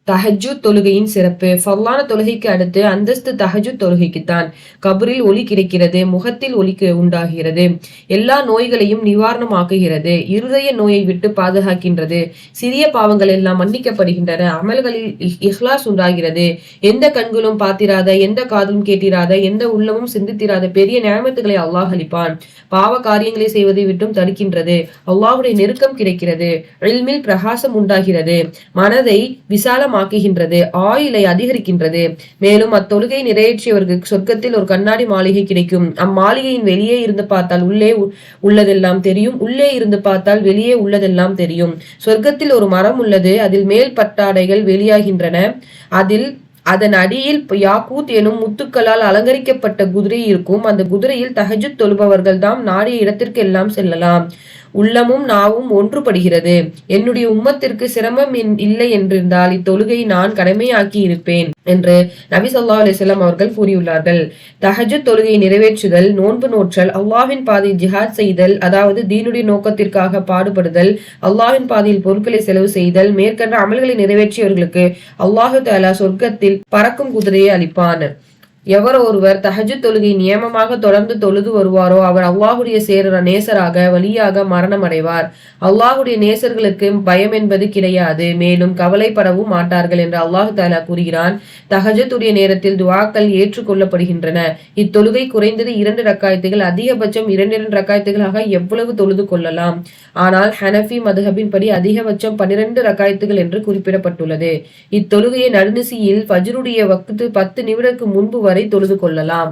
தஹஜ்ஜுத் தொழுகையின் சிறப்பு. ஃபர்லான தொழுகைக்கு அடுத்து அந்தஸ்து தஹஜ்ஜுத் தொழுகைக்குத்தான். கபரில் ஒளி கிடைக்கிறது, முகத்தில் ஒளி உண்டாகிறது, எல்லா நோய்களையும் நிவாரணமாக்குகிறது, இருதய நோயை விட்டு பாதுகாக்கின்றது, சிறிய பாவங்கள் எல்லாம் மன்னிக்கப்படுகின்றன, அமல்களில் இஹ்லாஸ் உண்டாகிறது, எந்த கண்களும் பார்த்திராத, எந்த காதும் கேட்டிராத, எந்த உள்ளமும் சிந்தித்திராத பெரிய நியமத்துகளை அல்லாஹ் அளிப்பான். பாவ காரியங்களை செய்வதை விட்டும் தடுக்கின்றது, அல்லாஹுடைய நெருக்கம் கிடைக்கிறது, இல்மில் பிரகாசம் உண்டாகிறது, மனதை விசாலம் ஆக்குகின்றது, ஆயுளை அதிகரிக்கின்றது. மேலும் அத்தொழுகை நிறைவேற்றியவர்களுக்கு சொர்க்கத்தில் ஒரு கண்ணாடி மாளிகை கிடைக்கும். அம்மாளிகையின் வெளியே இருந்து பார்த்தால் உள்ளே உள்ளதெல்லாம் தெரியும், உள்ளே இருந்து பார்த்தால் வெளியே உள்ளதெல்லாம் தெரியும். சொர்க்கத்தில் ஒரு மரம் உள்ளது, அதில் மேல் பட்டாடைகள் வெளியாகின்றன. அதன் அடியில் யாக்கூத் எனும் முத்துக்களால் அலங்கரிக்கப்பட்ட குதிரை இருக்கும். அந்த குதிரையில் தஹஜ்ஜுத் தொழுபவர்கள் தாம் நாடிய இடத்திற்கு எல்லாம் செல்லலாம். உள்ளமும் நாவும் ஒன்றுபடுகிறது. என்னுடைய உம்மத்திற்கு சிரமம் இல்லை என்றிருந்தால் இத்தொழுகை நான் கடமையாக்கி இருப்பேன் என்று நபி ஸல்லல்லாஹு அலைஹி வஸல்லம் அவர்கள் கூறியுள்ளார்கள். தஹஜ்ஜுத் தொழுகையை நிறைவேற்றுதல், நோன்பு நோற்றல், அல்லாஹ்வின் பாதையில் ஜிஹாத் செய்தல், அதாவது தீனுடைய நோக்கத்திற்காக பாடுபடுதல், அல்லாஹ்வின் பாதையில் பொருட்களை செலவு செய்தல், மேற்கண்ட அமல்களை நிறைவேற்றியவர்களுக்கு அல்லாஹு தஆலா சொர்க்கத்தில் பறக்கும் குதிரையை அளிப்பான். எவர் ஒருவர் தஹஜ்ஜுத் தொழுகை நியமமாக தொடர்ந்து தொழுது வருவாரோ அவர் அல்லாஹுடைய நேசராக வழியாக மரணம் அடைவார். அல்லாஹுடைய நேசர்களுக்கு பயம் என்பது கிடையாது, மேலும் கவலைப்படவும் மாட்டார்கள் என்று அல்லாஹு தஆலா கூறுகிறான். தஹஜ்ஜுடைய நேரத்தில் துஆக்கள் ஏற்றுக்கொள்ளப்படுகின்றன. இத்தொழுகை குறைந்தது 2 ரக்காயத்துகள், அதிகபட்சம் 2 ரக்காயத்துகளாக எவ்வளவு தொழுது கொள்ளலாம். ஆனால் ஹனஃபி மதுஹபின் படி அதிகபட்சம் 12 ரக்காயத்துகள் என்று குறிப்பிடப்பட்டுள்ளது. இத்தொழுகையை நடுநிசியில் ஃபஜ்ருடைய வக்து 10 நிமிடங்களுக்கு முன்பு வரை தொழுது கொள்ளலாம்.